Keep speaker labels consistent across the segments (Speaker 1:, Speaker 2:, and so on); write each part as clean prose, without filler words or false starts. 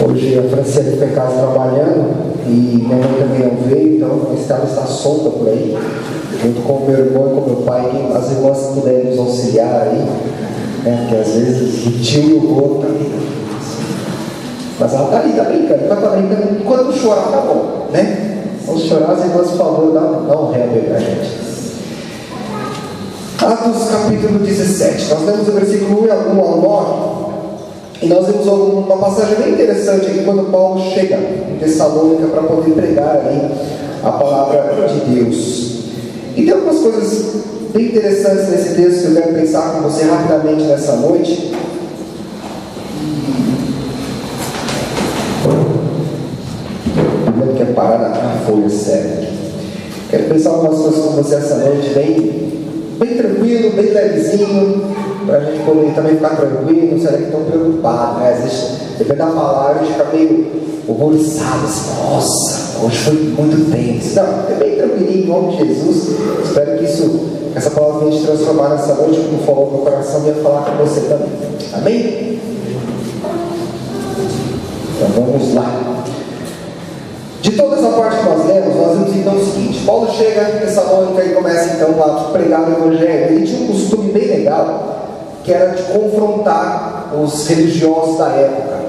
Speaker 1: Hoje a Franciane ficou em casa trabalhando e minha mãe também não veio, então a estrada está solta por aí, junto com o meu irmão e com o meu pai, que as irmãs puderem nos auxiliar aí, né? Porque às vezes o tio e o vô tá ali. Mas ela está ali, está brincando, ela está brincando. Enquanto chorar, tá bom, né? Vamos chorar, as irmãs, por favor, dá um ré aí pra gente. Atos capítulo 17. Nós lemos o versículo 1 ao 9. E nós vemos uma passagem bem interessante aqui, quando Paulo chega em Tessalônica para poder pregar ali a palavra de Deus. E tem algumas coisas bem interessantes nesse texto que eu quero pensar com você rapidamente nessa noite. Eu quero parar na folha séria. Quero pensar algumas coisas com você essa noite, bem tranquilo, bem levezinho, para a gente poder também ficar tranquilo, não será que estão preocupados, né? Às vezes, depende da palavra, a gente fica meio horrorizado, assim, nossa, hoje foi muito tenso. Não, é bem tranquilinho, em nome de Jesus. Espero que essa palavra venha te transformar nessa noite, como falou no meu coração, e ia falar com você também. Amém? Então vamos lá. De toda essa parte que nós lemos, nós vimos então o seguinte: Paulo chega em Tessalônica e começa então a pregar o Evangelho. Ele tinha um costume bem legal, que era de confrontar os religiosos da época.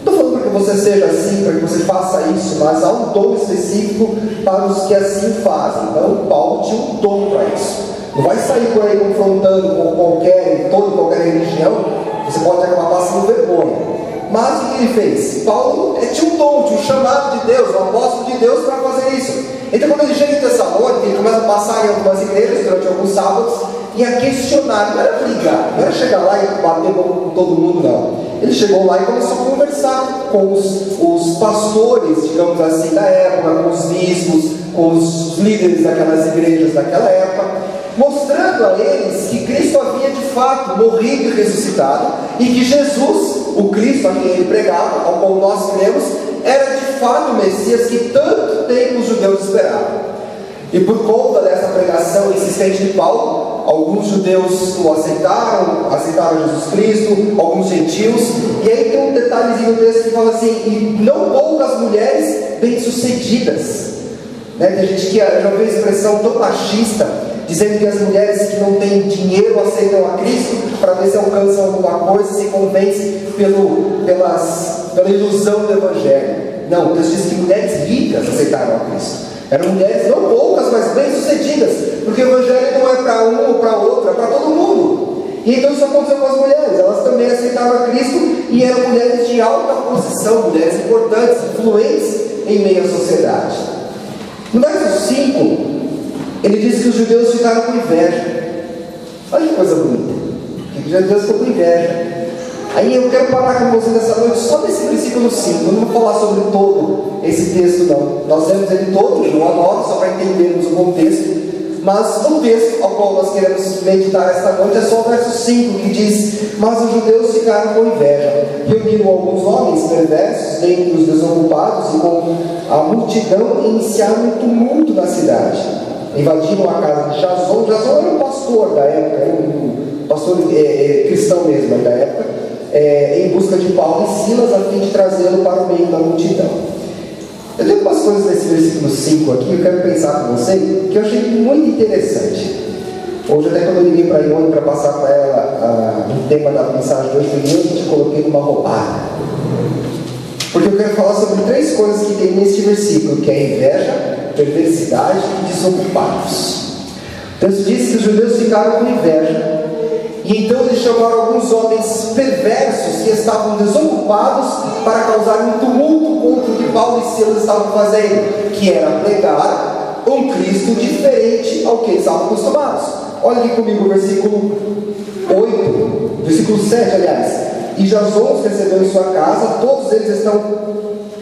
Speaker 1: Não estou falando para que você seja assim, para que você faça isso, mas há um dom específico para os que assim fazem. Então Paulo tinha um dom para isso. Não vai sair por aí confrontando com qualquer religião, você pode acabar passando vergonha. Mas o que ele fez? Paulo tinha um dom, tinha um chamado de Deus, um apóstolo de Deus para fazer isso. Então quando ele chega em Tessalônica, ele começa a passar em algumas igrejas durante alguns sábados e a questionar. Não era brigar, não era chegar lá e bater com todo mundo, não. Ele chegou lá e começou a conversar com os pastores, digamos assim, da época, com os bispos, com os líderes daquelas igrejas daquela época, mostrando a eles que Cristo havia de fato morrido e ressuscitado, e que Jesus, o Cristo a quem ele pregava, ao qual nós cremos, era de fato o Messias que tanto tempo os judeus esperavam. E por conta dessa pregação insistente de Paulo, alguns judeus o aceitaram Jesus Cristo, alguns gentios. E aí tem um detalhezinho no texto que fala assim: e não poucas mulheres bem-sucedidas. Tem gente que já ouviu a expressão tão machista, dizendo que as mulheres que não têm dinheiro aceitam a Cristo para ver se alcançam alguma coisa, se convencem pela ilusão do Evangelho. Não, o texto diz que mulheres ricas aceitaram a Cristo. Eram mulheres não poucas, mas bem-sucedidas, porque o Evangelho não é para um ou para outro, é para todo mundo. E então isso aconteceu com as mulheres. Elas também aceitaram a Cristo e eram mulheres de alta posição, mulheres importantes, influentes em meio à sociedade. No verso 5, ele diz que os judeus ficaram com inveja. Olha que coisa bonita, que os judeus ficam com inveja. Aí eu quero parar com você nessa noite só nesse versículo 5. Eu não vou falar sobre todo esse texto, não. Nós lemos ele todo, não anote, só para entendermos o contexto. Mas o texto ao qual nós queremos meditar esta noite é só o verso 5, que diz: mas os judeus ficaram com inveja, reuniram alguns homens perversos dentre os desocupados, e com a multidão iniciaram um tumulto na cidade. Invadiram a casa de Jason. Jason era um pastor da época, era um pastor cristão mesmo da época, em busca de Paulo e Silas, a fim de trazê-lo para o meio da multidão. Eu tenho algumas coisas nesse versículo 5 aqui, eu quero pensar com você, que eu achei muito interessante. Hoje, até quando eu liguei para a Ione para passar para ela o tema da mensagem de hoje, eu te coloquei numa roubada. Porque eu quero falar sobre 3 coisas que tem neste versículo, que é inveja, perversidade e desocupados. O texto diz que os judeus ficaram com inveja, e então eles chamaram alguns homens perversos que estavam desocupados para causar um tumulto contra o que Paulo e Silas estavam fazendo, que era pregar um Cristo diferente ao que eles estavam acostumados. Olha aqui comigo o versículo 8, versículo 7, aliás. E Jason os recebeu em sua casa, todos eles estão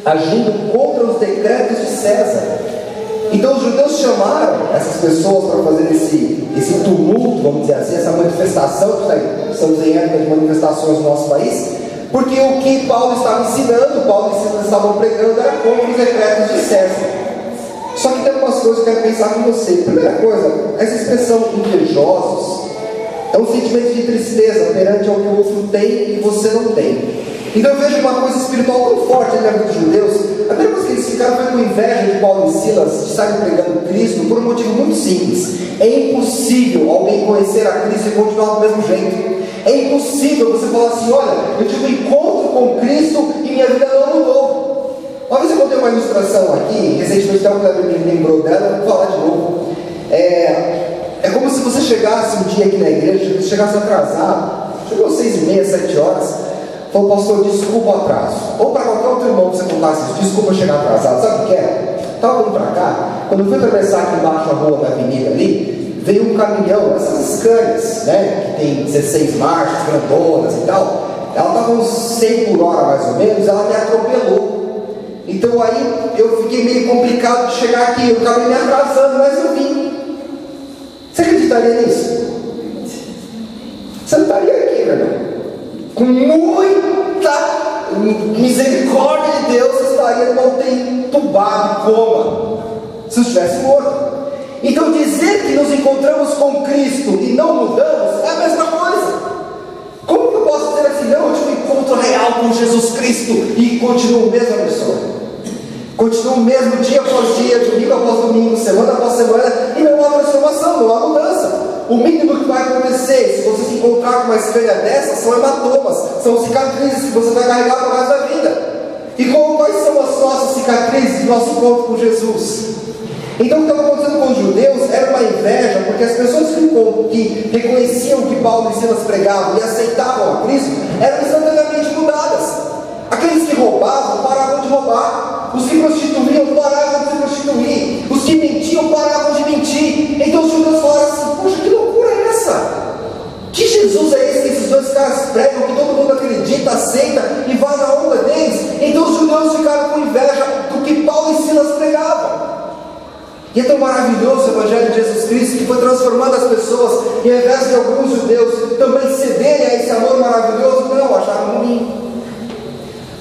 Speaker 1: agindo contra os decretos de César. Então os judeus chamaram essas pessoas para fazer esse tumulto, vamos dizer assim, essa manifestação, que estamos em época de manifestações no nosso país, porque o que Paulo estava ensinando, Paulo e Silas estavam pregando, era contra os decretos de César. Só que tem algumas coisas que eu quero pensar com você. Primeira coisa, essa expressão invejosos é um sentimento de tristeza perante ao que o outro tem e você não tem. Então eu vejo uma coisa espiritual tão forte na vida dos judeus. A primeira coisa que eles ficaram foi com inveja de Paulo e Silas de estarem pregando Cristo por um motivo muito simples. É impossível alguém conhecer a Cristo e continuar do mesmo jeito. É impossível você falar assim: olha, eu tive um encontro com Cristo e minha vida não mudou. Uma vez eu contei uma ilustração aqui, recentemente até o Cleber me lembrou dela, eu vou falar de novo. É como se você chegasse um dia aqui na igreja, chegasse atrasado, chegou 6h30, 7 horas, falou: pastor, desculpa o atraso. Ou para qualquer outro irmão que você contasse isso: desculpa chegar atrasado. Sabe o que é? Estava vindo para cá, quando eu fui atravessar aqui embaixo a rua da avenida ali, veio um caminhão, essas Scanias, né, que tem 16 marchas, grandonas e tal. Ela estava uns 100 por hora mais ou menos, ela me atropelou. Então aí eu fiquei meio complicado de chegar aqui, eu acabei me atrasando, mas eu vim. Você acreditaria nisso? Você não estaria aqui, meu irmão. Com muita misericórdia de Deus, você estaria numa UTI entubado, em coma, se eu estivesse morto. Então dizer que nos encontramos com Cristo e não mudamos é a mesma coisa. Como que eu posso dizer assim: não, eu tive um encontro real com Jesus Cristo e continuo mesmo a pessoa? Continuo o mesmo dia após dia, domingo após domingo, semana após semana, e não há transformação, não há mudança. O mínimo que vai acontecer, se você se encontrar com uma escânia dessa, são hematomas, são cicatrizes que você vai carregar para o resto da vida. E quais são as nossas cicatrizes do nosso encontro com Jesus? Então o que estava acontecendo com os judeus era uma inveja, porque as pessoas que reconheciam que Paulo e Silas pregavam e aceitavam a Cristo eram instantaneamente mudadas. Aqueles que roubavam paravam de roubar. Os que prostituíam paravam de prostituir. Os que mentiam paravam de mentir. Então os judeus falaram assim: poxa, que loucura é essa? Que Jesus é esse que esses dois caras pregam, que todo mundo acredita, aceita e vai na onda deles? Então os judeus ficaram com inveja do que Paulo e Silas pregavam. E é tão maravilhoso o Evangelho de Jesus Cristo, que foi transformando as pessoas, e ao invés de alguns judeus também cederem a esse amor maravilhoso, não, acharam ruim.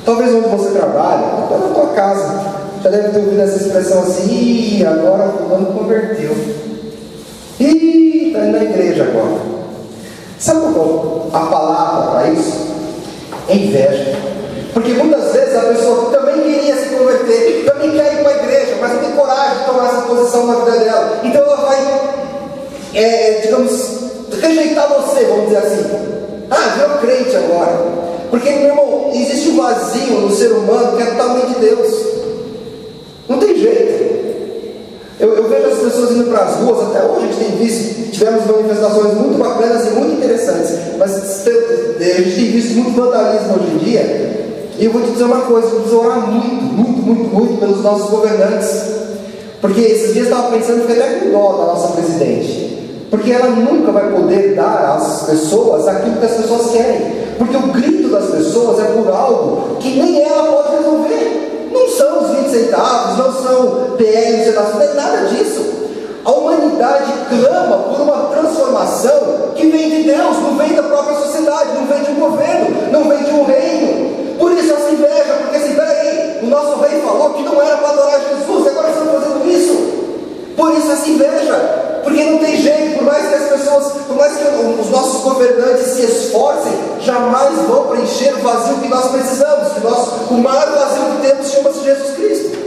Speaker 1: Talvez onde você trabalha, até na tua casa, já deve ter ouvido essa expressão assim: ih, agora o fulano converteu. Ih, está indo na igreja agora. Sabe qual a palavra para isso? É inveja. Porque muitas vezes a pessoa também queria se converter, também quer ir para a igreja, mas não tem coragem de tomar essa posição na vida dela. Então ela vai, digamos, rejeitar você, vamos dizer assim. Ah, virou crente agora. Porque, meu irmão, existe um vazio no ser humano que é totalmente Deus. Não tem jeito. Eu vejo as pessoas indo para as ruas, até hoje a gente tem visto, tivemos manifestações muito bacanas e muito interessantes, mas a gente tem visto muito vandalismo hoje em dia. E eu vou te dizer uma coisa: eu preciso orar muito pelos nossos governantes. Porque esses dias eu estava pensando, fiquei até com dó da nossa presidente. Porque ela nunca vai poder dar às pessoas aquilo que as pessoas querem. Porque o grito das pessoas é por algo que nem ela pode resolver. Não são os 20 centavos, não são PL, não é nada disso. A humanidade clama por uma transformação que vem de Deus, não vem da própria sociedade, não vem de um governo, não vem de um reino. Por isso essa inveja, porque assim, peraí, o nosso rei falou que não era para adorar Jesus, e agora estão fazendo isso. Por isso essa inveja. Porque não tem jeito, por mais que as pessoas, por mais que os nossos governantes se esforcem, jamais vão preencher o vazio que nós precisamos. O maior vazio que temos chama-se Jesus Cristo.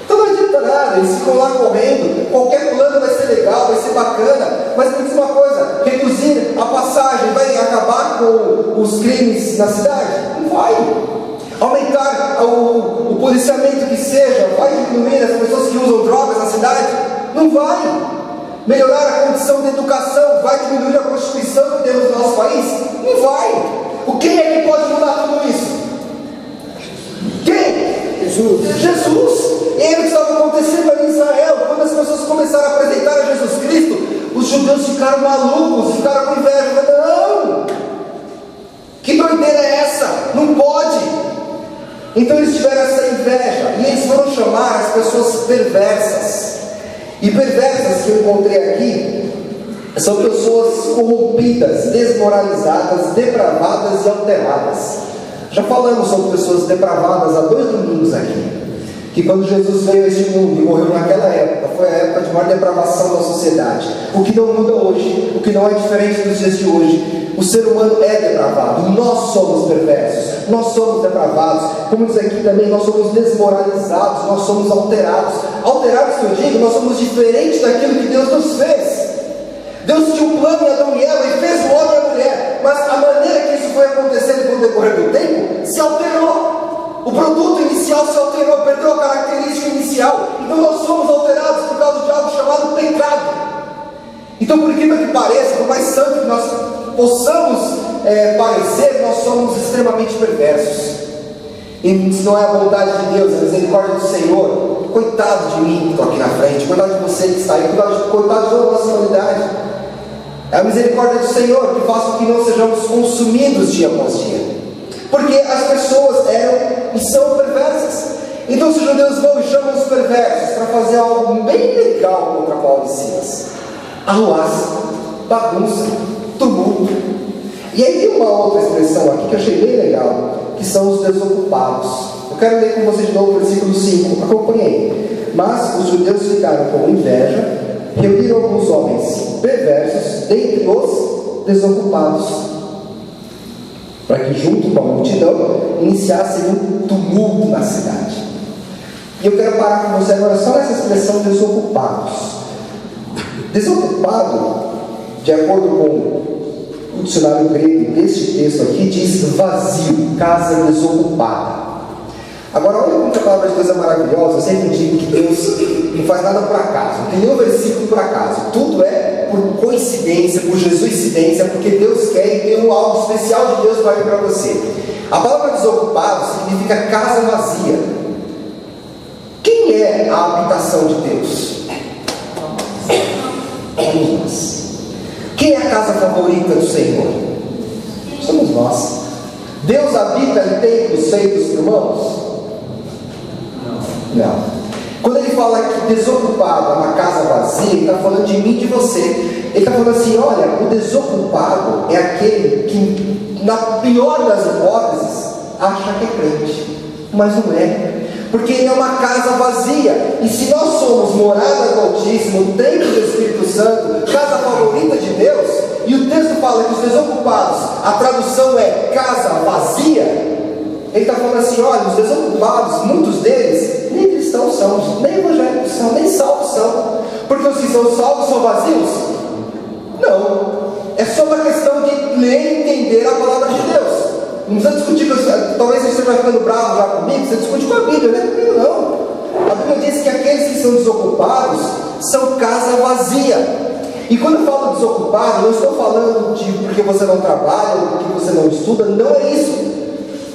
Speaker 1: Então não adianta nada, eles ficam lá correndo, qualquer plano vai ser legal, vai ser bacana, mas me diz uma coisa: reduzir a passagem vai acabar com os crimes na cidade? Não vai. Aumentar o policiamento que seja, vai diminuir as pessoas que usam drogas na cidade? Não vai. Melhorar a condição da educação vai diminuir a prostituição que temos no nosso país? Não vai. Quem é que pode mudar tudo isso? Quem? Jesus. Ele que estava acontecendo ali em Israel. Quando as pessoas começaram a apresentar a Jesus Cristo, os judeus ficaram malucos, ficaram com inveja. Não! Que doideira é essa? Não pode. Então eles tiveram essa inveja e eles foram chamar as pessoas perversas. E perversas que eu encontrei aqui são pessoas corrompidas, desmoralizadas, depravadas e alteradas. Já falamos sobre pessoas depravadas há 2 domingos aqui. que quando Jesus veio a este mundo e morreu naquela época, foi a época de maior depravação da sociedade. O que não muda hoje, o que não é diferente dos dias de hoje. O ser humano é depravado, nós somos perversos, nós somos depravados. Como diz aqui também, nós somos desmoralizados, nós somos alterados. Alterados que eu digo, nós somos diferentes daquilo que Deus nos fez. Deus tinha um plano em Adão e Eva e fez o homem e a mulher, mas a maneira que isso foi acontecendo com o decorrer do tempo se alterou. O produto inicial se alterou, perdeu a característica inicial. Então nós somos alterados por causa de algo chamado pecado. Então, por incrível que pareça, por mais santo que nós possamos parecer, nós somos extremamente perversos. E se não é a vontade de Deus, a misericórdia do Senhor, coitado de mim que estou aqui na frente, coitado de você que está aí, coitado de toda a nossa humanidade. É a misericórdia do Senhor que faz com que não sejamos consumidos dia após dia. Porque as pessoas eram e são perversas. Então os judeus vão e chamam os perversos para fazer algo bem legal contra Paulo e Silas: arruaça, bagunça, tumulto. E aí tem uma outra expressão aqui que eu achei bem legal, que são os desocupados. Eu quero ler com vocês de novo o versículo 5, acompanhei. Mas os judeus ficaram com inveja, reuniram alguns homens perversos dentre os desocupados, para que junto com a multidão iniciassem um tumulto na cidade. E eu quero parar com você agora só nessa expressão desocupados. Desocupado, de acordo com o dicionário grego deste texto aqui, diz vazio, casa desocupada. Agora, olha como a palavra de Deus é maravilhosa. Eu sempre digo que Deus não faz nada por acaso, não tem nenhum versículo por acaso, tudo é por coincidência, por jesuicidência, porque Deus quer e tem algo especial de Deus para vir para você. A palavra desocupado significa casa vazia. Quem é a habitação de Deus? Somos nós. Quem é a casa favorita do Senhor? Somos nós. Deus habita em templos feitos por mãos? Não. Quando ele fala que desocupado é uma casa vazia, ele está falando de mim e de você. Ele está falando assim: olha, o desocupado é aquele que, na pior das hipóteses, acha que é crente, mas não é, porque ele é uma casa vazia. E se nós somos morada do Altíssimo, templo do Espírito Santo, casa favorita de Deus, e o texto fala que os desocupados, a tradução é casa vazia, ele está falando assim: olha, os desocupados, muitos deles nem cristãos são, nem evangélicos são, nem salvos são. Porque os que são salvos são vazios? Não. É só uma questão de ler e entender a palavra de Deus. Não precisa discutir, talvez você vai ficando bravo já comigo, você discute com a Bíblia, não é comigo não. A Bíblia diz que aqueles que são desocupados são casa vazia. E quando eu falo desocupado, não estou falando de porque você não trabalha ou porque você não estuda, não é isso.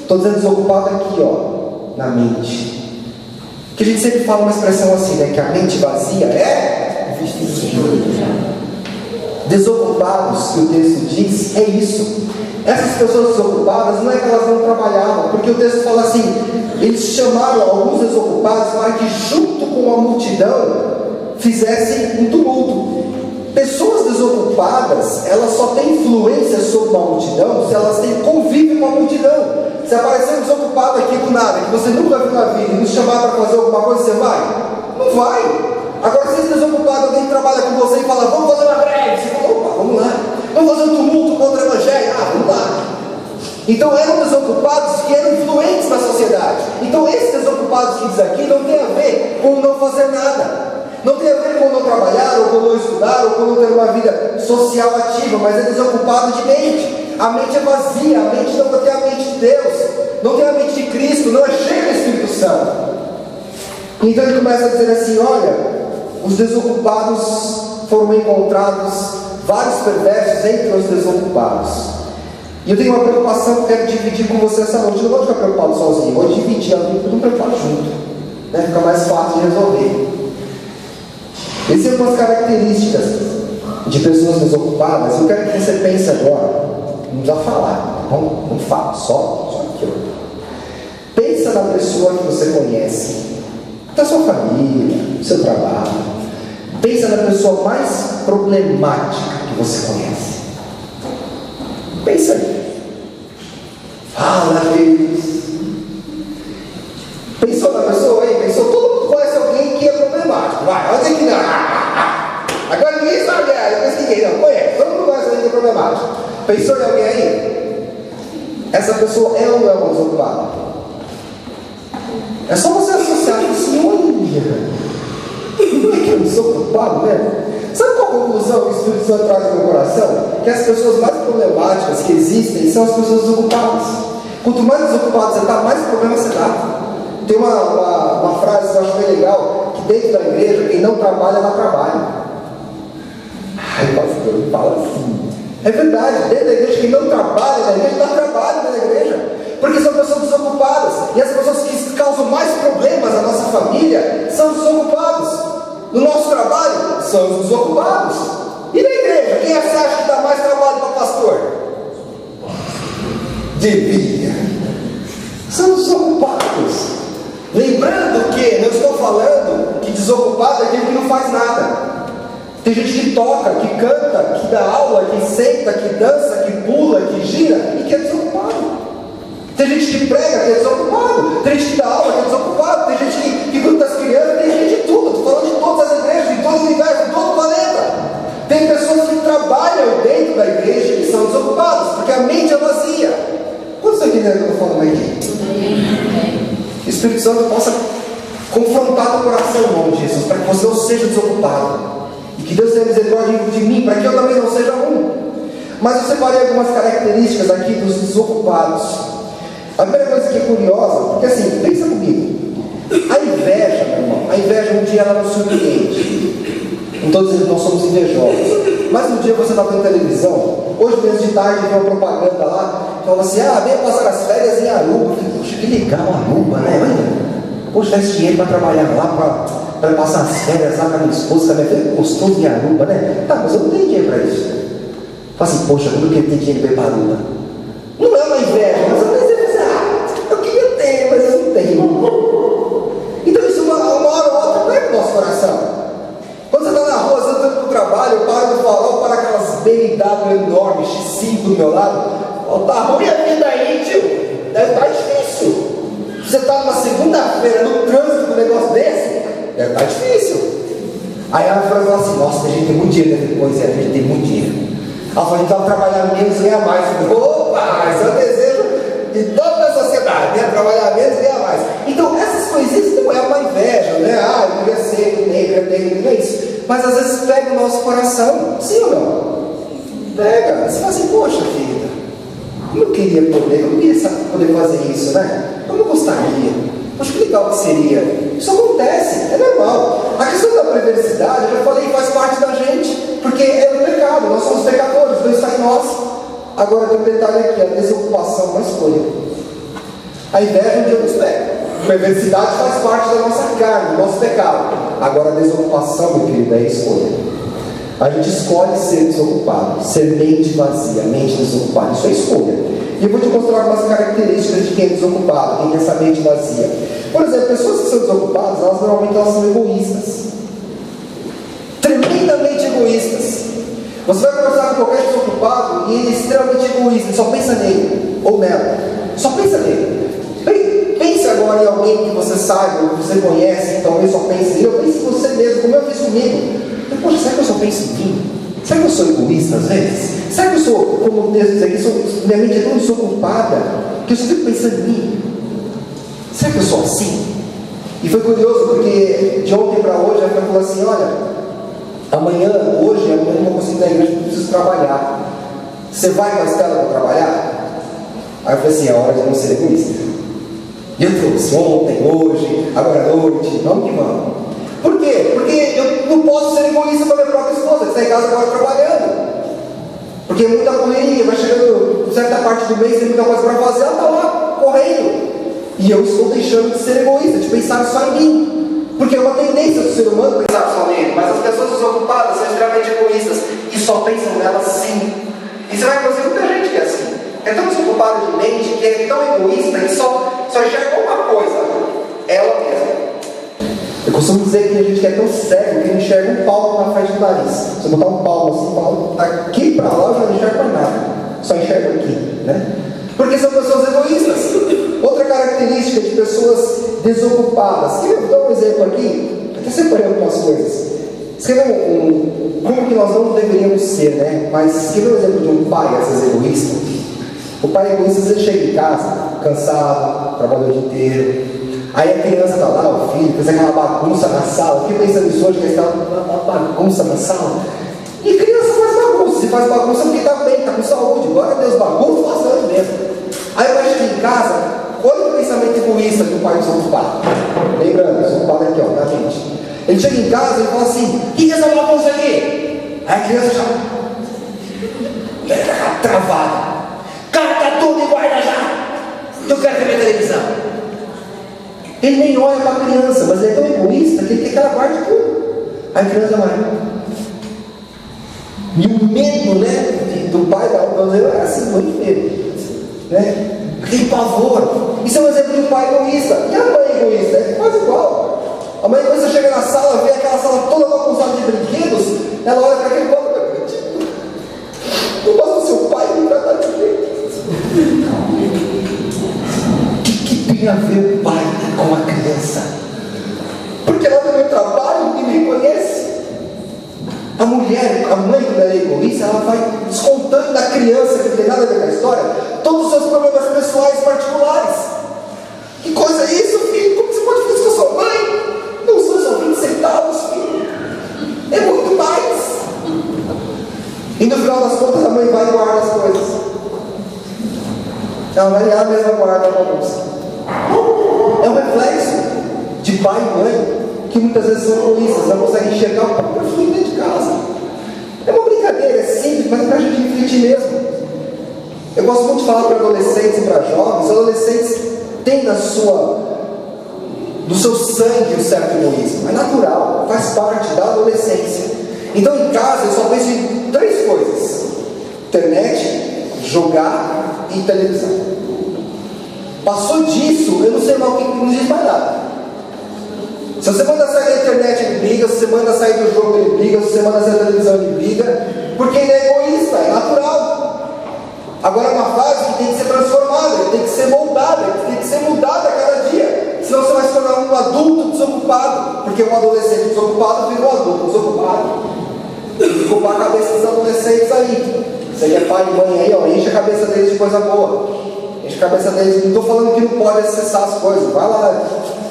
Speaker 1: Estou dizendo desocupado aqui, ó, na mente. Que a gente sempre fala uma expressão assim, né? Que a mente vazia é desocupados, que o texto diz, é isso. Essas pessoas desocupadas não é que elas não trabalhavam, porque o texto fala assim: eles chamaram alguns desocupados para que junto com a multidão fizessem um tumulto. Pessoas desocupadas, elas só têm influência sobre uma multidão se elas têm convívio com a multidão. Se aparecer um desocupado aqui do nada, que você nunca viu na vida, e nos chamar para fazer alguma coisa, você vai? Não vai. Agora, se esse desocupado, alguém que trabalha com você e fala: vamos fazer uma greve, você fala: opa, vamos lá. Vamos fazer um tumulto contra o Evangelho? Ah, vamos lá. Então eram desocupados que eram influentes na sociedade. Então esses desocupados que diz aqui não tem a ver com não fazer nada. Não tem a ver com não trabalhar, ou com não estudar, ou com não ter uma vida social ativa, mas é desocupado de mente. A mente é vazia, a mente não tem a mente de Deus, não tem a mente de Cristo, não é cheio do Espírito Santo. Então ele começa a dizer assim: olha, os desocupados foram encontrados, vários perversos entre os desocupados. E eu tenho uma preocupação que eu quero dividir com você essa noite. Eu não vou ficar preocupado sozinho, vou dividir a vida, tudo preocupado junto, né? Fica mais fácil de resolver. Essas são algumas características de pessoas desocupadas. Eu quero que você pense agora, não precisa falar, não fala, só aqui, ó. Pensa na pessoa que você conhece, da sua família, do seu trabalho. Pensa na pessoa mais problemática que você conhece. Pensa aí. Fala, Deus. Pensou na pessoa aí? atenção, todo mundo conhece alguém que é problemático. Vai, olha que não. Agora ninguém sabe, depois ninguém não conhece. Todo mundo conhece alguém que é problemático. Pensou em alguém aí? Essa pessoa é ou não é uma desocupada? É só você associar assim, olha, não é que é um desocupado mesmo? Sabe qual a conclusão que o Espírito Santo traz no meu coração? Que as pessoas mais problemáticas que existem são as pessoas desocupadas. Quanto mais desocupado você está, mais problema você dá. Tem uma frase que eu acho bem legal, que dentro da igreja, quem não trabalha, dá trabalho. Ai, pastor, não fala assim. É verdade, dentro da igreja, quem não trabalha na igreja, dá trabalho dentro da igreja. Porque são pessoas desocupadas. E as pessoas que causam mais problemas à nossa família são desocupados. No nosso trabalho, são os desocupados. E na igreja, quem você acha que dá mais trabalho para pastor? Devia. São desocupados. Lembrando que, não estou falando que desocupado é aquele que não faz nada. Tem gente que toca, que canta, que dá aula, que senta, que dança, que pula, que gira e que é desocupado. Tem gente que prega, que é desocupado. Tem gente que dá aula, que é desocupado. Tem gente que cuida das crianças, tem gente de tudo. Estou falando de todas as igrejas, de todo o universo, de todo o planeta. Tem pessoas que trabalham dentro da igreja e são desocupadas, porque a mente é vazia. Quantos estão entendendo o que eu estou falando aqui? Que o Espírito Santo possa confrontar o coração, em nome de Jesus, para que você não seja desocupado. E que Deus tenha misericórdia de mim, para que eu também não seja um. Mas eu separei algumas características aqui dos desocupados. A primeira coisa que é curiosa, porque assim, pensa comigo. A inveja, meu irmão, a inveja um dia ela nos surpreende. Não estou dizendo que nós somos invejosos. Mas um dia você está vendo televisão, hoje mesmo de tarde tem uma propaganda lá, fala assim, venha passar as férias em Aruba. Eu falei, poxa, que legal Aruba, né? Olha, poxa, dá esse dinheiro para trabalhar lá, para passar as férias lá com a minha esposa, com a minha filha, gostoso em Aruba, né? Tá, mas eu não tenho dinheiro para isso. Fala assim, poxa, como eu queria ter dinheiro para ir para Aruba? Não é uma inveja, mas eu pensei, eu queria ter, mas eu não tenho. Então isso uma hora ou outra pega o nosso coração. Quando você está na rua, você está indo para o trabalho, eu paro no farol, para aquelas BMW enormes, X5 do meu lado, tá ruim a vida aí, tio, deve estar difícil. Você está numa segunda-feira no trânsito com um negócio desse, deve estar difícil. Aí ela fala assim, nossa, a gente tem muito dinheiro, né? Pois é, a gente tem muito dinheiro. Ela fala, então trabalhar menos e ganhar mais. Eu falei, opa, esse é o desejo de toda a sociedade, né? Trabalhar menos e ganhar mais. Então essas coisinhas não é uma inveja, né? Eu queria ser negro, não é isso. Mas às vezes pega o nosso coração, sim ou não? Pega, você fala assim, poxa vida, como eu queria poder, eu não queria poder fazer isso, né? Como eu gostaria, poxa, que legal que seria. Isso acontece, é normal. A questão da perversidade, eu já falei, faz parte da gente, porque é o pecado, nós somos pecadores, Deus está em nós. Agora tem um detalhe aqui, a desocupação é uma escolha. A inveja um dia nos pega. A perversidade faz parte da nossa carne, do nosso pecado. Agora a desocupação, meu querido, é a escolha. A gente escolhe ser desocupado, ser mente vazia, mente desocupada. Isso é escolha. E eu vou te mostrar algumas características de quem é desocupado, quem tem essa mente vazia. Por exemplo, pessoas que são desocupadas, normalmente são egoístas. Tremendamente egoístas. Você vai conversar com qualquer desocupado e ele é extremamente egoísta, só pensa nele, ou nela. Só pensa nele. Pense agora em alguém que você saiba, que você conhece, talvez só pense nele, ou pense em você mesmo, como eu fiz comigo. Poxa, será que eu só penso em mim? Será que eu sou egoísta às vezes? Será que eu sou, como o texto diz aqui, minha mente é tão desocupada que eu só fico pensando em mim? Será que eu sou assim? E foi curioso porque de ontem para hoje a falou assim, olha, amanhã eu não vou conseguir ir na igreja, eu preciso trabalhar. Você vai com a Estela para trabalhar? Aí eu falei assim, é hora de não ser egoísta. E eu trouxe ontem, hoje, agora à noite, vamos que vamos. Por quê? Porque eu não posso ser egoísta com a minha própria esposa, que está em casa agora trabalhando. Porque é muita correria, vai chegando certa parte do mês, tem muita coisa para fazer, ela está lá correndo. E eu estou deixando de ser egoísta, de pensar só em mim. Porque é uma tendência do ser humano pensar só nele. Mas as pessoas desocupadas são extremamente egoístas e só pensam nelas sim. E você vai conhecer muita gente que é assim. É tão desocupada de mente, que é tão egoísta, que só enxerga uma coisa, ela mesma. Eu costumo dizer que tem gente que é tão cego que não enxerga um palmo na frente do nariz. Se eu botar um palmo assim, palmo aqui para lá, eu já não enxergo mais nada. Só enxergo aqui, né? Porque são pessoas egoístas. Outra característica de pessoas desocupadas. Eu vou dar dar um exemplo aqui, até separei algumas coisas. Escreveu como que nós não deveríamos ser, né? Mas escreveu um exemplo de um pai, às vezes egoísta. O pai egoísta, às vezes chega em casa, cansado, trabalhou o dia inteiro. Aí a criança está lá, o filho, fez aquela bagunça na sala. Eu fiquei pensando nisso hoje, que eles estavam uma bagunça na sala. E criança faz bagunça. Se faz bagunça porque está bem, está com saúde. Glória a Deus, bagunça faz saúde mesmo. Aí o pai chega em casa, olha o pensamento egoísta que o pai desocupado. Lembrando, desocupado aqui, ó, na mente. Ele chega em casa e fala assim: o que é essa bagunça aqui? Aí a criança já travada. Cata tudo e guarda já. Eu quero ver televisão. Ele nem olha para a criança, mas ele é tão egoísta que ele quer que ela guarde tudo. Aí a criança vai. E o medo, né, do pai da outra é assim, muito medo, né? Tem pavor. Isso é um exemplo de um pai egoísta. E a mãe egoísta? É quase igual. A mãe egoísta chega na sala, vê aquela sala toda bagunçada de brinquedos, ela olha para aquele povo e fala: não gosto do seu pai, não vai dar de jeito. O que tem a ver o pai com a criança? Porque ela tem um trabalho e me conhece. A mulher, a mãe quando ela é egoísta, ela vai descontando da criança, que não tem nada a ver com a história, todos os seus problemas pessoais particulares. Que coisa é isso, filho? Como você pode fazer isso com a sua mãe? Não são só 20 centavos, filho. É muito mais. E no final das contas a mãe vai e guarda as coisas. Ela vai lá mesmo guarda a bagunça. É um reflexo de pai e mãe que muitas vezes são egoístas, não conseguem enxergar o próprio filho dentro de casa. É uma brincadeira, é simples, mas é para a gente refletir mesmo. Eu gosto muito de falar para adolescentes e para jovens. Os adolescentes têm do seu sangue um certo egoísmo. É natural, faz parte da adolescência. Então em casa eu só penso em 3 coisas: internet, jogar e televisão. Passou disso, eu não sei mais o que não diz mais nada. Se você manda sair da internet, ele briga. Se você manda sair do jogo, ele briga. Se você manda sair da televisão, ele briga. Porque ele é egoísta, é natural. Agora é uma fase que tem que ser transformada, ele tem que ser moldada, ele tem que ser mudada a cada dia. Senão você vai se tornar um adulto desocupado. Porque um adolescente desocupado vira um adulto desocupado. Desocupar a cabeça dos adolescentes aí. Você que é pai e mãe aí, ó, enche a cabeça deles de coisa boa. Enche a cabeça deles. Não estou falando que não pode acessar as coisas. Vai lá,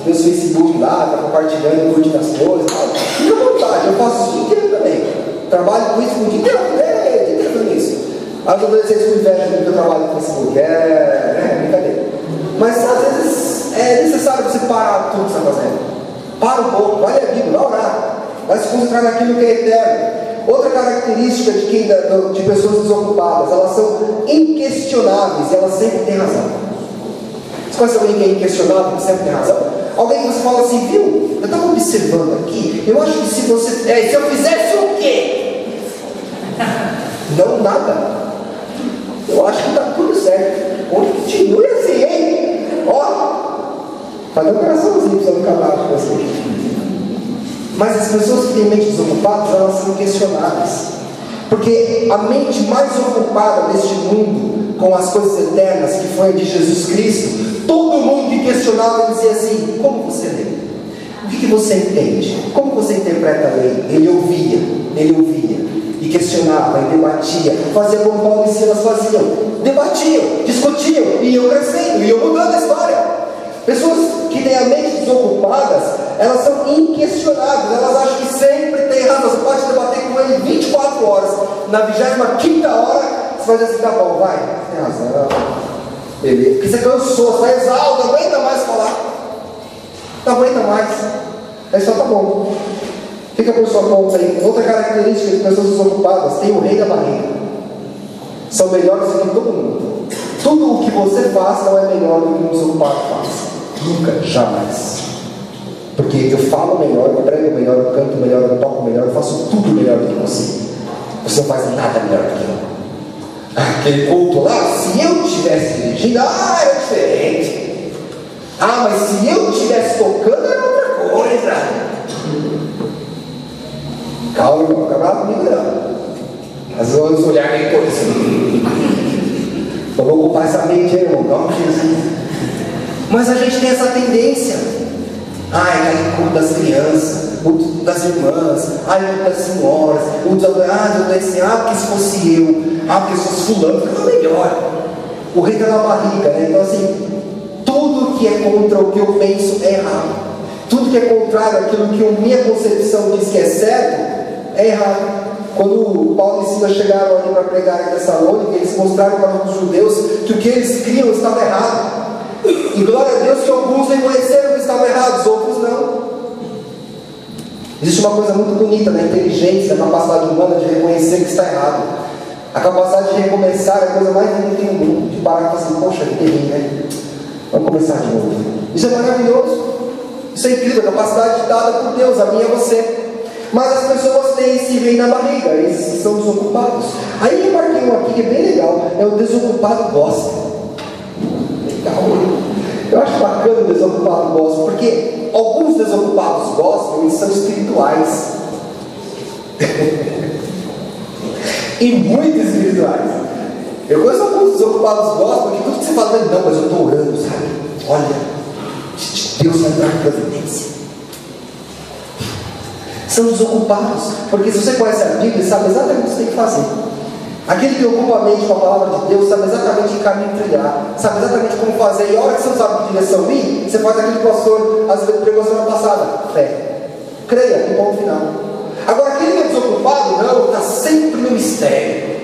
Speaker 1: meu Facebook lá, tá compartilhando, curtindo as coisas. Fica à vontade, eu faço isso o dia inteiro também. Trabalho com isso o dia inteiro, fazendo isso. As adolescentes me invejam do que eu trabalho no Facebook. Brincadeira. Mas às vezes é necessário você parar tudo que você está fazendo. Para um pouco, vai ler a Bíblia, vai orar, vai se concentrar naquilo que é eterno. Outra característica de pessoas desocupadas: elas são inquestionáveis e elas sempre têm razão. Você conhece alguém que é inquestionável e sempre tem razão? Alguém que você fala assim: viu, eu estava observando aqui, eu acho que se eu fizesse o quê? Não, nada. Eu acho que está tudo certo. Continue assim, hein? Ó, fazer um coraçãozinho para você não ficar com você. Mas as pessoas que têm mente desocupadas, elas são questionáveis. Porque a mente mais ocupada neste mundo com as coisas eternas, que foi a de Jesus Cristo, todo mundo que questionava dizia assim: como você lê? O que você entende? Como você interpreta a lei? Ele ouvia e questionava e debatia, fazia como Paulo e Silas faziam, debatiam, discutiam, e iam crescendo, iam mudando a história. Pessoas que têm a mente desocupadas, elas são inquestionáveis, elas acham que sempre tem razão. Você pode debater com ele 24 horas, na 25ª hora, você vai dizer assim: tá bom, vai, tem razão, beleza. Porque você cansou, você está exausto, não aguenta mais falar, não aguenta mais. Aí só tá bom. Fica por sua conta aí. Outra característica de pessoas desocupadas: tem o rei da barriga. São melhores do que todo mundo. Tudo o que você faz não é melhor do que um desocupado faz. Nunca, jamais. Porque eu falo melhor, eu prego melhor, eu canto melhor, eu toco melhor, eu faço tudo melhor do que você. Você não faz nada melhor do que eu. Aquele culto lá, se eu estivesse dirigindo, era diferente. Mas se eu estivesse tocando, era outra coisa. Calma, irmão, não fica bravo comigo não. Às vezes eu olhar meio coisa assim. Eu vou ocupar essa mente aí, irmão, calma, Jesus. Mas a gente tem essa tendência. Ele das crianças, o das irmãs, o das senhoras, o dos adolescentes, porque se fosse eu, porque se fosse fulano, ficava melhor. O rei está na barriga, né? Então assim, tudo que é contra o que eu penso é errado. Tudo que é contrário àquilo que a minha concepção diz que é certo, é errado. Quando Paulo e Silas chegaram ali para pregar em Tessalônica, eles mostraram para os judeus que o que eles criam estava errado. E glória a Deus que alguns reconheceram que estavam errados, outros não. Existe uma coisa muito bonita na inteligência, na capacidade humana de reconhecer que está errado. A capacidade de recomeçar é a coisa mais linda que tem no mundo. De parar e falar assim, poxa, que terrível, né? Vamos começar de novo. Isso é maravilhoso. Isso é incrível, a capacidade dada por Deus, a minha e você. Mas as pessoas têm esse rei na barriga, eles são desocupados. Aí eu marquei um aqui que é bem legal, é o desocupado gospel. Legal. Eu acho bacana o desocupado gospel, porque alguns desocupados gospel, eles são espirituais. E muito espirituais. Eu conheço alguns desocupados gospel, que tudo que você fala, não, mas eu estou orando, sabe? Olha, Deus vai entrar em providência. São desocupados, porque se você conhece a Bíblia, sabe exatamente o que você tem que fazer. Aquele que ocupa a mente com a palavra de Deus, sabe exatamente que caminho trilhar, sabe exatamente como fazer, e a hora que você não sabe que direção ir, você faz aquilo que o pastor às vezes pregou semana passada: fé, creia, e ponto final. Agora, aquele que é desocupado, não, está sempre no mistério,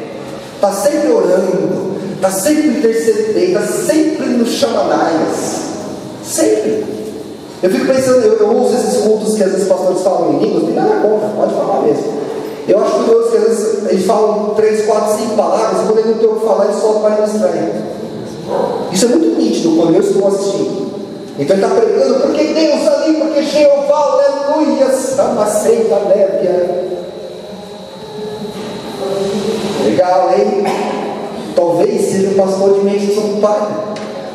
Speaker 1: está sempre orando, está sempre intercedendo, está sempre no chamanaias, sempre. Eu fico pensando, eu ouço esses cultos que às vezes os pastores falam em línguas, não tem nada contra, pode falar mesmo. Eu acho curioso que às vezes eles falam 3, 4, 5 palavras, e quando ele não tem o que falar, ele solta para ilustrar. Isso é muito nítido quando eu estou assistindo. Então ele está pregando, porque Deus ali, porque Jeová, aleluia, amaceita, lébia. Legal, hein? Talvez seja um pastor de mente desocupada.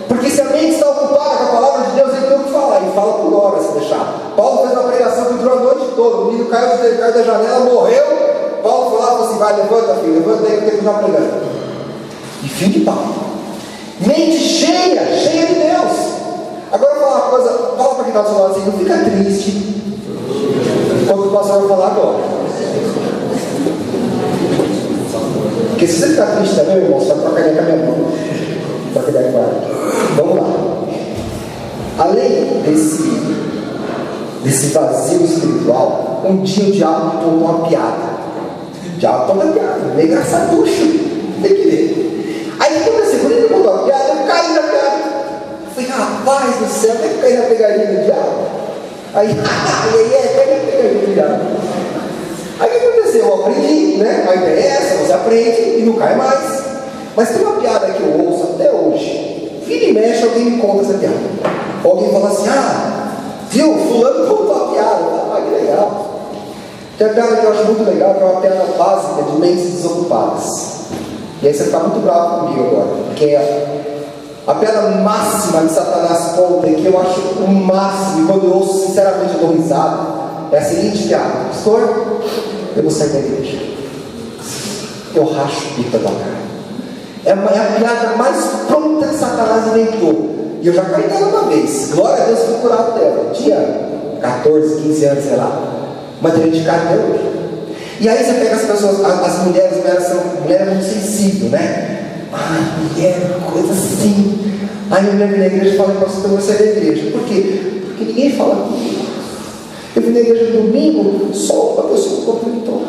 Speaker 1: Porque se a mente está ocupada com a palavra de Deus, ele tem o que falar, e fala por horas se deixar. Paulo fez uma pregação que durou a noite toda, o menino caiu da janela, morreu. Paulo foi lá e falou assim: vai, levanta, filho, levanta aí, eu tenho que continuar pregando. E fim de papo. Mente cheia de Deus. Agora eu vou falar uma coisa, fala para quem está do seu lado assim, não fica triste quando o pastor vai falar agora. Porque se você ficar triste também, irmão, você vai trocar com a minha mão. Vamos lá. Além desse vazio espiritual, um dia o diabo me contou uma piada. O diabo conta piada, meio engraçaducho. Tem que ver. Aí o que aconteceu? Quando ele contou a piada, eu caí na piada. Eu falei, rapaz do céu, até que caí na pegadinha do diabo. Aí, caí na pegadinha do diabo. Aí o que aconteceu? Eu aprendi, né? A ideia é essa, você aprende e não cai mais. Mas tem uma piada que eu ouço até hoje. Vira e mexe, alguém me conta essa piada. Alguém fala assim: viu, fulano contou a piada. Que legal. Tem a piada que eu acho muito legal, que é uma piada básica de mentes desocupadas. E aí você fica muito bravo comigo agora. Que é a piada máxima que Satanás conta, e que eu acho o máximo, e quando eu ouço, sinceramente, eu dou risada. É a seguinte piada: pastor, eu vou sair da igreja. Eu racho o bico da tua cara. É a piada mais pronta que Satanás inventou. E eu já caí nela uma vez. Glória a Deus, fui curado dela. Tinha 14, 15 anos, sei lá. Mas tem gente que cai até hoje. E aí você pega as pessoas, as mulheres, mulher é muito sensível, né? Mulher, coisa assim. Aí eu lembro na igreja e falei, pastor, eu vou sair da igreja. Por quê? Porque ninguém fala comigo. Eu vim na igreja no domingo, só uma pessoa cumprimentou.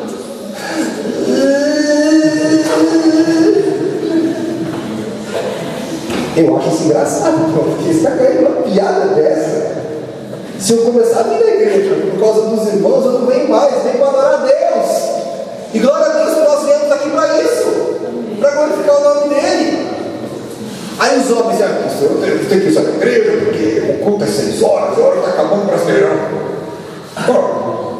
Speaker 1: Eu acho isso engraçado, porque você está caindo uma piada dessa. Se eu começar a vir na igreja por causa dos irmãos, eu não venho mais, venho para adorar a Deus. E glória a Deus que nós viemos aqui para isso, para glorificar o nome dele. Aí os homens dizem: eu tenho que ir na igreja, porque o culto é 6 horas, a hora está acabando para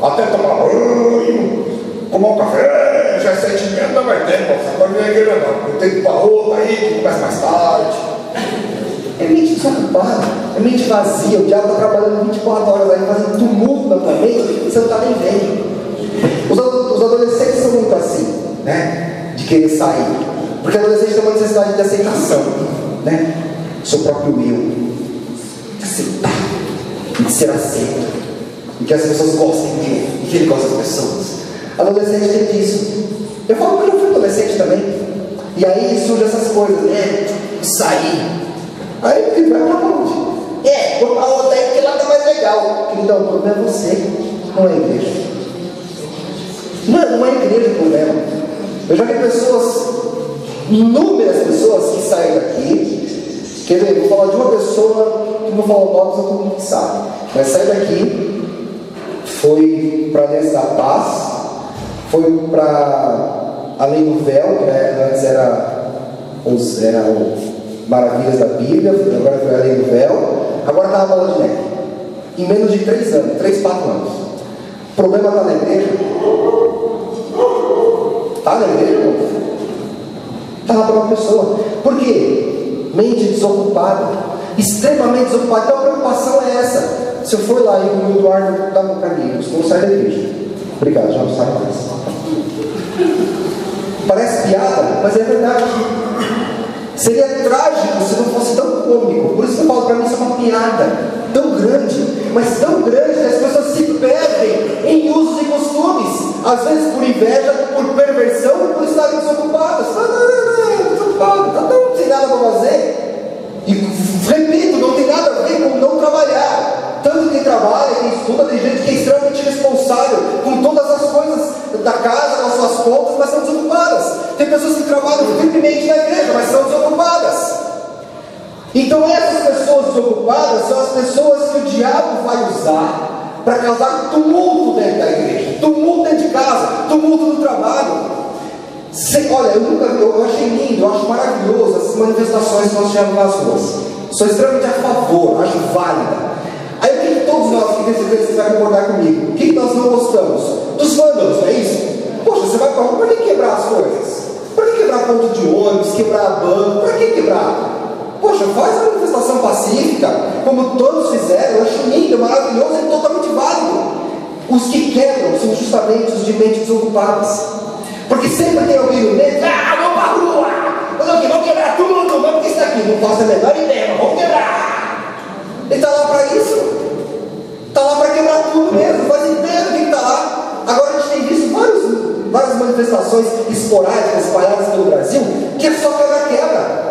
Speaker 1: até tomar banho, tomar um café, já é 7h30, não vai ter, agora não é igreja não. Eu tenho que ir para outra aí, que começa mais tarde. É mente desocupada, é mente vazia. O diabo está trabalhando 24 horas aí, fazendo tumulto na tua mente, e você não está nem vendo. Os adolescentes são muito assim, né? De querer sair. Porque adolescente tem uma necessidade de aceitação, né? Seu próprio eu. De aceitar, de ser aceito. e que as pessoas gostem dele, e que ele gosta das pessoas. Adolescente tem isso. Eu falo que eu fui adolescente também. E aí surgem essas coisas, sair. Aí ele vai pra onde? Vou pra outra aí porque lá tá mais legal. Então, o problema é você, não é a igreja. Não é a igreja o problema. Eu já vi pessoas, inúmeras pessoas que saem daqui. Quer dizer, vou falar de uma pessoa que não fala o nome, só todo mundo que sabe. Mas saiu daqui, foi para a Aliança da Paz, foi para Além do Véu, que antes era o Maravilhas da Bíblia, agora foi Além do Véu, agora está na Bola de Neve. Em menos de 3 anos, 3, 4 anos. O problema está na igreja? Está na igreja, não? Está lá para uma pessoa. Por quê? Mente desocupada, extremamente desocupada. Então a preocupação é essa. Se eu for lá e o Eduardo está no caminho, eu vou sair da igreja. Obrigado, já não sai mais. Parece piada, mas é verdade. Seria trágico se não fosse tão cômico. Por isso que eu falo, para mim isso é uma piada tão grande, mas tão grande que as pessoas se perdem em usos e costumes, às vezes por inveja, por perversão, por estarem desocupadas. Não tem nada para fazer. E repito, não tem nada a ver com não trabalhar. Tanto quem trabalha, quem estuda, tem gente que é extremamente responsável com todas as coisas da casa, com as suas contas, mas são desocupadas. Tem pessoas que trabalham firmemente na igreja, mas são desocupadas. Então essas pessoas desocupadas são as pessoas que o diabo vai usar para causar tumulto dentro da igreja, tumulto dentro de casa, tumulto no trabalho. Olha, eu achei lindo, eu acho maravilhoso essas manifestações que nós tivemos nas ruas. Sou extremamente a favor, acho válida. Aí o que todos nós que decidimos vai concordar comigo? O que nós não gostamos? Dos vândalos, não é isso? Poxa, você vai para rua, para que quebrar as coisas? Para que quebrar ponto de ônibus, quebrar banco? Para que quebrar? Poxa, faz a manifestação pacífica, como todos fizeram. Eu acho lindo, maravilhoso e totalmente válido. Os que quebram são justamente os de mente desocupadas. Porque sempre tem alguém no meio, vamos para a rua, vamos quebrar tudo, vamos que isso aqui, não faço a menor ideia, mas vamos quebrar. Ele está lá para isso, está lá para quebrar tudo mesmo, faz ideia do que está lá. Agora a gente tem visto várias manifestações esporádicas espalhadas pelo Brasil, que é só quebra-quebra.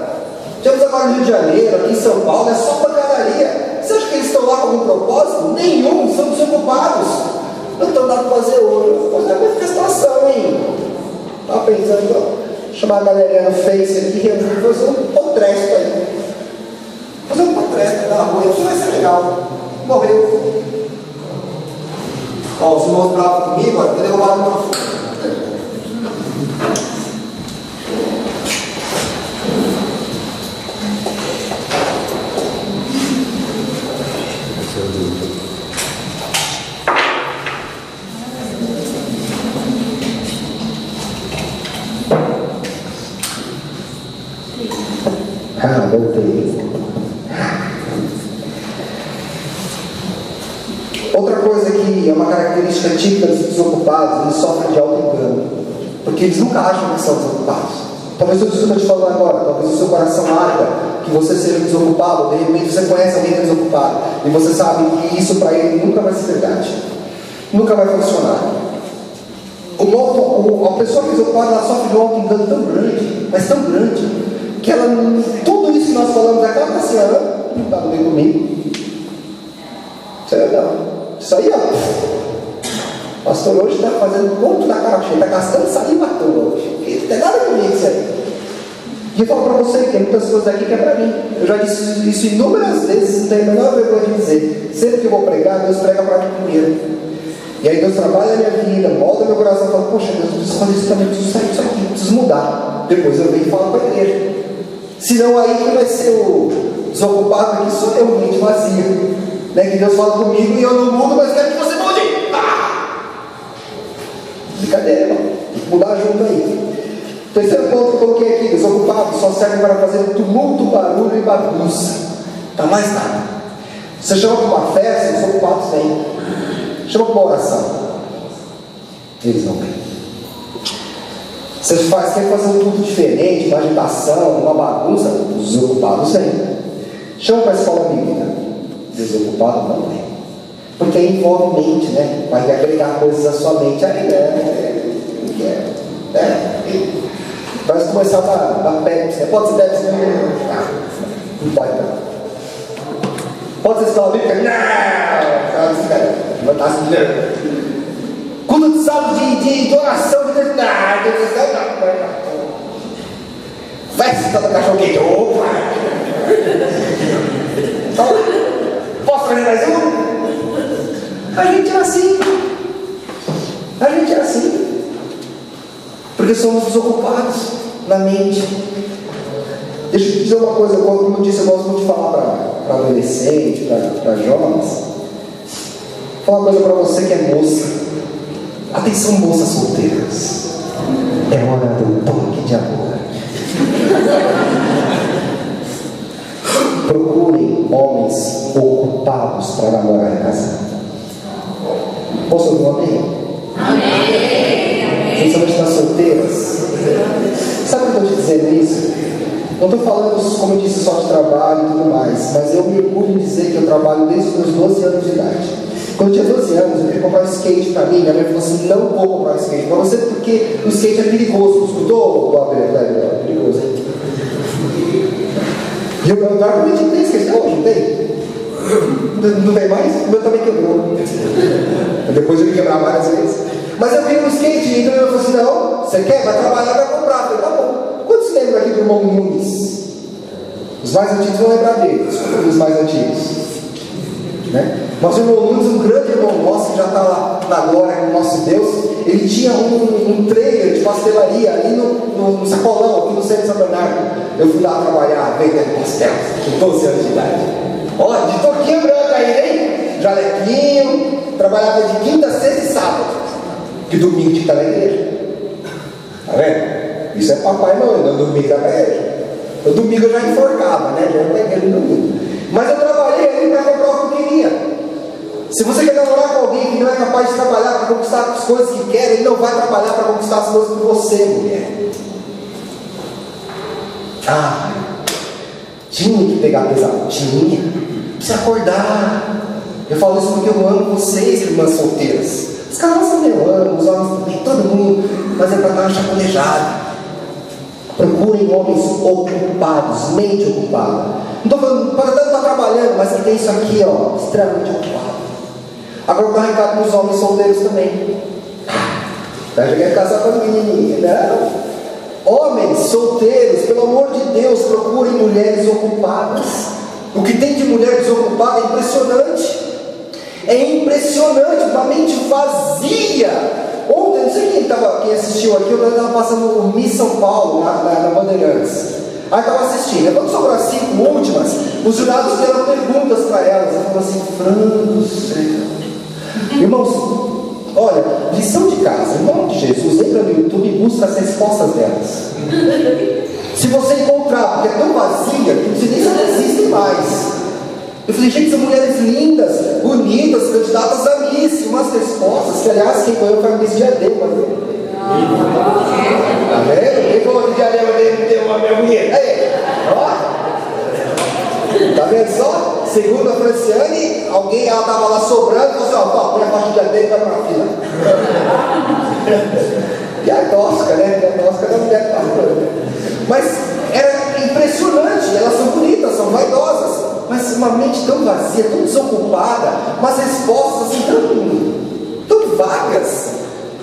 Speaker 1: Temos agora no Rio de Janeiro, aqui em São Paulo, é só pancadaria. Você acha que eles estão lá com algum propósito? Nenhum, são desocupados. Não estão dando para fazer hoje, vou fazer uma manifestação, hein? Estava pensando, chamar a galerinha no Face aqui, fazer um potresto aí. Fazer um potresto na rua, isso vai ser legal. Morreu. Ó, os irmãos bravos comigo, ó, derrubaram uma foto. Voltei. Outra coisa que é uma característica típica dos desocupados, eles sofrem de auto-engano, porque eles nunca acham que são desocupados. Talvez eu estou te falando agora, talvez o seu coração arda que você seja desocupado, de repente você conhece alguém que é desocupado, e você sabe que isso para ele nunca vai ser verdade, nunca vai funcionar. A pessoa que é desocupada, ela sofre de um auto-engano tão grande, mas tão grande, que ela, tudo isso que nós falamos aqui, ela está assim, não está bem comigo. Isso aí, ó. O pastor hoje está fazendo ponto da cara cheia, está gastando saliva à toa hoje. Não tem nada comigo isso aí. E eu falo para você que tem muitas coisas aqui que é para mim. Eu já disse isso inúmeras vezes, não tenho a menor vergonha de dizer. Sempre que eu vou pregar, Deus prega para mim primeiro. E aí Deus trabalha a minha vida, molda meu coração e fala, poxa Deus, eu preciso fazer isso também, preciso sair disso aqui, preciso mudar. Depois eu venho e falo para a igreja. Senão aí quem vai ser o desocupado aqui sou eu, mente vazia. Né? Que Deus fala comigo e eu não mudo, mas quero que você mude. Brincadeira, irmão. Tem que mudar junto aí. Terceiro ponto que eu coloquei aqui, desocupados só servem para fazer tumulto, barulho e bagunça. Tá mais nada. Você chama para uma festa, desocupados vêm. Chama para uma oração. Eles não vêm. Você quer fazer um culto diferente, uma agitação, uma bagunça, os desocupados vêm. Chama para a escola bíblica, desocupado não vem. Porque aí envolve mente, né? Vai agregar coisas à sua mente. Aí, vai começar a dar Pepsi. Pode ser Pepsi? Não pode, não. Pode ser escola bíblica? Não! Culto de sábado de oração, de Deus, não. Festa do cachorro quente. Opa! Posso fazer mais um? A gente é assim. A gente é assim. Porque somos desocupados na mente. Deixa eu te dizer uma coisa, como eu disse, eu gosto muito de falar para adolescente, para jovens. Vou falar uma coisa para você que é moça. Atenção, moças solteiras. É hora do toque de amor. Procurem homens ocupados para namorar e casar. Posso ouvir um amém? Amém. Principalmente nas solteiras. Sabe o que eu estou te dizendo isso? Não estou falando, como eu disse, só de trabalho e tudo mais, mas eu me orgulho em dizer que eu trabalho desde os meus 12 anos de idade. Quando eu tinha 12 anos, eu queria comprar um skate para mim. Minha mãe falou assim: não vou comprar um skate para você porque o skate é perigoso. Escutou? É perigoso. E eu argumentei que tem skate. Hoje não tem? Não tem mais? O meu também quebrou. Depois eu me quebrar várias vezes. Mas eu vi um skate, então eu falei assim: não, você quer? Vai trabalhar, vai comprar. Eu falei: tá bom. Quantos lembram aqui do irmão Nunes? Os mais antigos vão lembrar dele. Os mais antigos, né? Mas o irmão Nunes, um grande irmão nosso, que já está lá na glória com o nosso Deus, ele tinha um trailer de pastelaria ali no Sacolão, aqui no centro de São Bernardo. Eu fui lá trabalhar, vendendo pastel, com 12 anos de idade. Olha, de toquinha branca aí, hein? Jalequinho, trabalhava de quinta, sexta e sábado. Que domingo tinha que estar na igreja. Tá vendo? Isso é papai e mãe, no domingo era na igreja. No domingo eu já enforcava, né? Já ia na igreja no domingo. Mas eu trabalhei ali para comprar o que eu queria. Se você quer namorar com alguém que não é capaz de trabalhar para conquistar as coisas que quer, ele não vai trabalhar para conquistar as coisas por você, mulher. Tinha que pegar pesado. Tinha. Precisa acordar. Eu falo isso porque eu amo vocês, irmãs solteiras. Os caras também eu amo, os homens também, todo mundo. Mas é para dar uma chacolejada. Procurem homens ocupados, mente ocupada. Não estou falando, para tanto estar trabalhando, mas que tem isso aqui, ó, extremamente ocupado. Agora eu dou um recado para os homens solteiros também. Já cheguei a casar com as menininhas, né? Homens solteiros, pelo amor de Deus, procurem mulheres ocupadas. O que tem de mulher desocupada é impressionante. É impressionante, uma mente vazia. Ontem, não sei quem assistiu aqui, eu estava passando o Miss São Paulo na Bandeirantes. Aí estava assistindo. Quando sobrou as 5 últimas, os jurados deram perguntas para elas. Eu falei assim: frango do céu. Irmãos, olha, lição de casa, em nome de Jesus, entra no YouTube e busca as respostas delas. Se você encontrar, porque é tão vazia que você nem sabe se existem mais. Eu falei: gente, são mulheres lindas, bonitas, candidatas a Miss, umas respostas, que aliás quem ganhou foi a Miss Diadema, viu? Tá vendo? Quem falou que Diadema deu uma minha mulher? Aí, ó. Tá vendo só? Segundo a Franciane, ela estava lá sobrando e falou assim: ó, põe a faixa de Diadema e vai pra fila. E a tosca, né? A tosca da mulher que tá falando. Mas era impressionante, elas são bonitas, são vaidosas, mas uma mente tão vazia, tão desocupada, umas respostas assim tão vagas.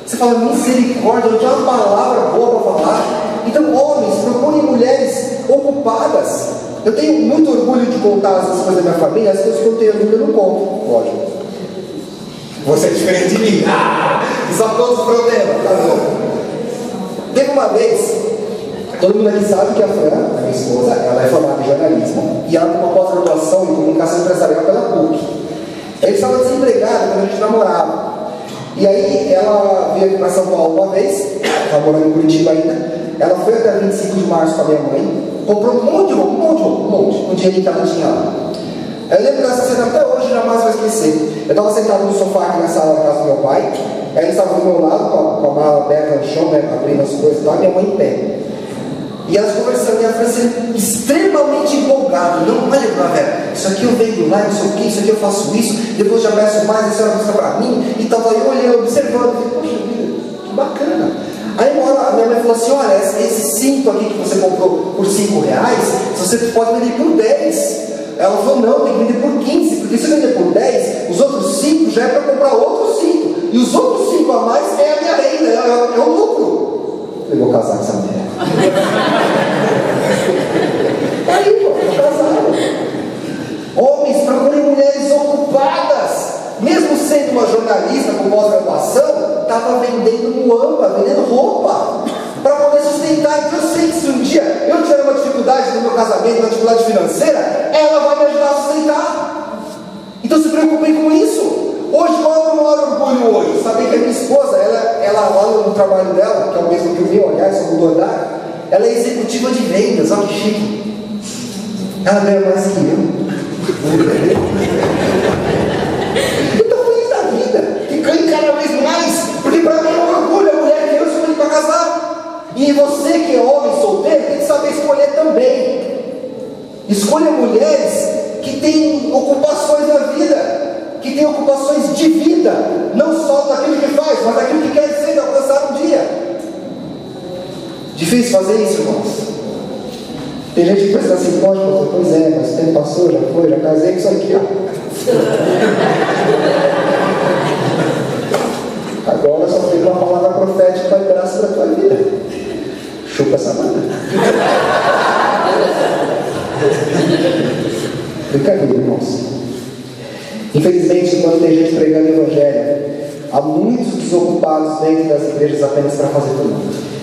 Speaker 1: Você fala: misericórdia, não tinha uma palavra boa para falar. Então, homens, procurem mulheres ocupadas. Eu tenho muito orgulho de contar as coisas da minha família. As coisas que eu tenho orgulho eu não conto, lógico. Você é diferente de mim. Só todos os problemas, tá bom? Teve uma vez, todo mundo aqui sabe que a Fran, a minha esposa, ela é formada em jornalismo e ela tem uma pós-graduação em comunicação empresarial pela PUC. Ela estava desempregada quando a gente namorava. E aí ela veio aqui para São Paulo uma vez, estava morando em Curitiba ainda. Ela foi até 25 de março com a minha mãe, comprou um monte de roupa, um dinheirinho que ela tinha lá. Eu lembro dessa cena até hoje, jamais vou esquecer. Eu estava sentado no sofá aqui na sala da casa do meu pai, aí ele estava do meu lado, com a mala aberta no chão, né, abrindo as coisas lá, minha mãe em pé. E elas conversando, e a França extremamente empolgada. Não, olha, Vera, isso aqui eu vendo lá, não sei o que, isso aqui eu faço isso, depois já peço mais, a senhora busca para mim, e tal. Eu olhei, observando, e falei, poxa vida, que bacana. Aí uma hora a minha mãe falou assim, olha, esse cinto aqui que você comprou por R$5, você pode vender por 10. Ela falou, não, tem que vender por 15, porque se vender por 10, os outros 5 já é para comprar outro cinto. E os outros 5 a mais é a minha renda, é o lucro. Eu vou casar com essa mulher. Aí, pô, vou casar. Homens, procurem mulheres ocupadas. Mesmo sendo uma jornalista com pós-graduação, estava vendendo muamba, vendendo roupa, para poder sustentar. Então eu sei que se um dia eu tiver uma dificuldade no meu casamento, uma dificuldade financeira, ela vai me ajudar a sustentar. Então se preocupem com isso. Hoje, qual é o maior orgulho hoje? Saber que a minha esposa, ela lá no trabalho dela, que é o mesmo que o meu, aliás, só mudou andar, ela é executiva de vendas, olha que chique. Ela ganha mais que eu. Então feliz da vida, que ganhe cada vez mais, porque para mim é um orgulho a mulher que eu escolhi para casar. E você que é homem solteiro, tem que saber escolher também. Escolha mulheres que têm ocupações na vida, que têm ocupações de vida, não só daquilo que faz, mas daquilo que quer ser alcançado um dia. Difícil fazer isso, irmãos. Tem gente que pensa assim, pois é, mas o tempo passou, já foi, já casei com isso aqui, ó. Agora só tem uma palavra profética para liberar sobre a tua vida. Chupa essa mão. Brincadeira, irmãos. Infelizmente, quando tem gente pregando o Evangelho, há muitos desocupados dentro das igrejas apenas para fazer tudo.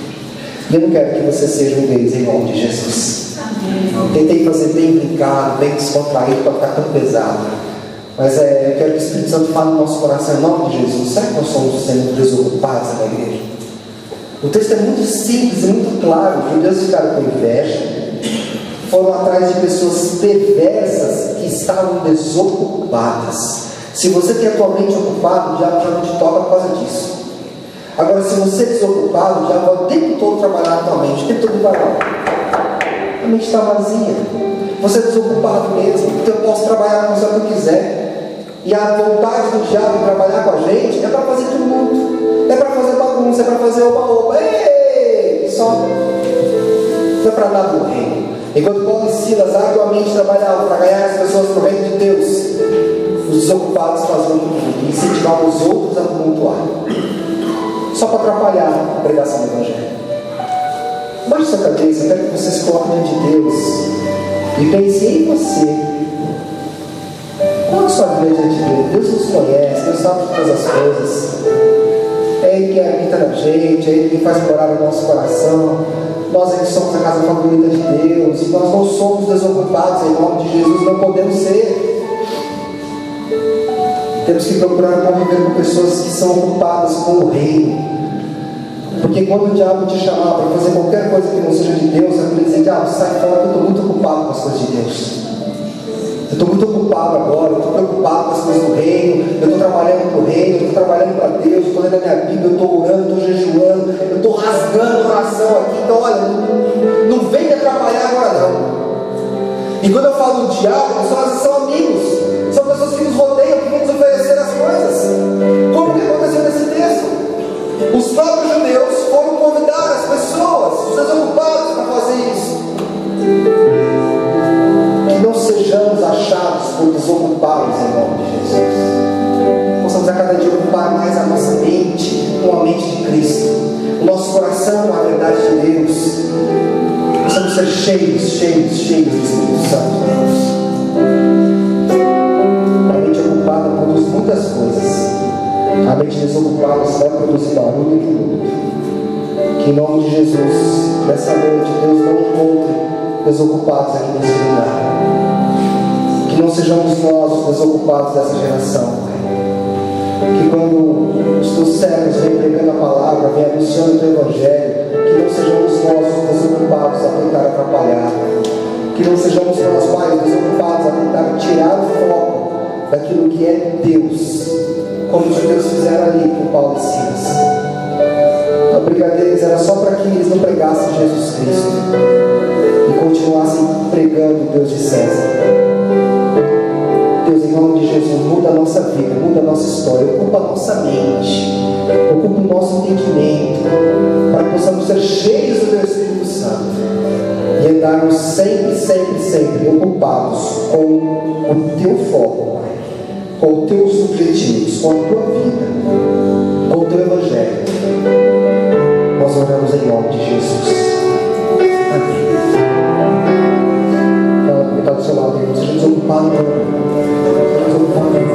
Speaker 1: E eu não quero que você seja um deles em nome de Jesus. Tentei fazer bem brincado, bem descontraído para ficar tão pesado. Mas eu quero que o Espírito Santo fale no nosso coração em nome de Jesus. Será que nós somos sendo desocupados na igreja? O texto é muito simples e muito claro. Os judeus ficaram com inveja, foram atrás de pessoas perversas que estavam desocupadas. Se você tem a tua mente ocupada, o diabo já não te toca por causa disso. Agora, se você é desocupado, o diabo vai o tempo todo trabalhar na tua mente, o tempo todo vai lá. A mente está vazia. Você é desocupado mesmo, então eu posso trabalhar com você o que eu quiser. E a vontade do diabo de trabalhar com a gente é para fazer tudo muito. É para fazer bagunça, é para fazer oba-oba. Ei, só. Não é para nada no reino. Enquanto Paulo e Silas arduamente trabalhavam para ganhar as pessoas para o reino de Deus, os desocupados faziam tudo e incentivavam os outros a tumultuar. Só para atrapalhar a pregação do Evangelho. Baixe sua cabeça, eu quero que você se coloque diante de Deus e pense em você. Qual é a sua vida diante de Deus? Deus nos conhece, Deus sabe de todas as coisas. É Ele que habita na gente, é Ele que faz morar no nosso coração. Nós é que somos a casa favorita de Deus, e nós não somos desocupados em nome de Jesus, não podemos ser. Temos que procurar conviver com pessoas que são ocupadas com o reino. Porque quando o diabo te chamar para fazer qualquer coisa que não seja de Deus, é para dizer, diabo, sai fora, que eu estou muito ocupado com as coisas de Deus. Eu estou muito ocupado agora, eu estou preocupado com as coisas do reino, eu estou trabalhando para o reino, eu estou trabalhando para Deus, eu estou lendo a minha Bíblia, eu estou orando, eu estou jejuando, eu estou rasgando o coração aqui. Então, olha, não vem me atrapalhar agora não. E quando eu falo do diabo, são amigos, são pessoas que nos rodeiam, que vêm nos oferecer as coisas. Como que aconteceu nesse texto? Os próprios judeus foram convidar as pessoas, os desocupados, para fazer isso. Que não sejamos achados por desocupados em nome de Jesus. Possamos a cada dia ocupar mais a nossa mente com a mente de Cristo, o nosso coração com a verdade de Deus. Possamos ser cheios do Espírito Santo. A mente ocupada produz muitas coisas. A mente desocupada só vai produzir barulho e tumulto. Que em nome de Jesus, nessa noite, Deus não encontre desocupados aqui nesse lugar. Que não sejamos nós os desocupados dessa geração, Pai. Que quando os teus servos vêm pregando a palavra, vêm anunciando o teu Evangelho, que não sejamos nós os desocupados a tentar atrapalhar. Que não sejamos nós, Pai, os desocupados a tentar tirar o foco daquilo que é Deus, como os judeus fizeram ali com Paulo e Silas. A briga deles era só para que eles não pregassem Jesus Cristo e continuassem pregando o Deus de César. Deus, em nome de Jesus, muda a nossa vida, muda a nossa história, ocupa a nossa mente, ocupa o nosso entendimento, para que possamos ser cheios do Teu Espírito Santo e andarmos sempre, sempre, sempre ocupados com o Teu foco, Pai, com os Teus objetivos, com a Tua vida, com o Teu Evangelho. Nós oramos em nome de Jesus. Amém. Fala com quem está do seu lado, seja desocupado. Seja desocupado.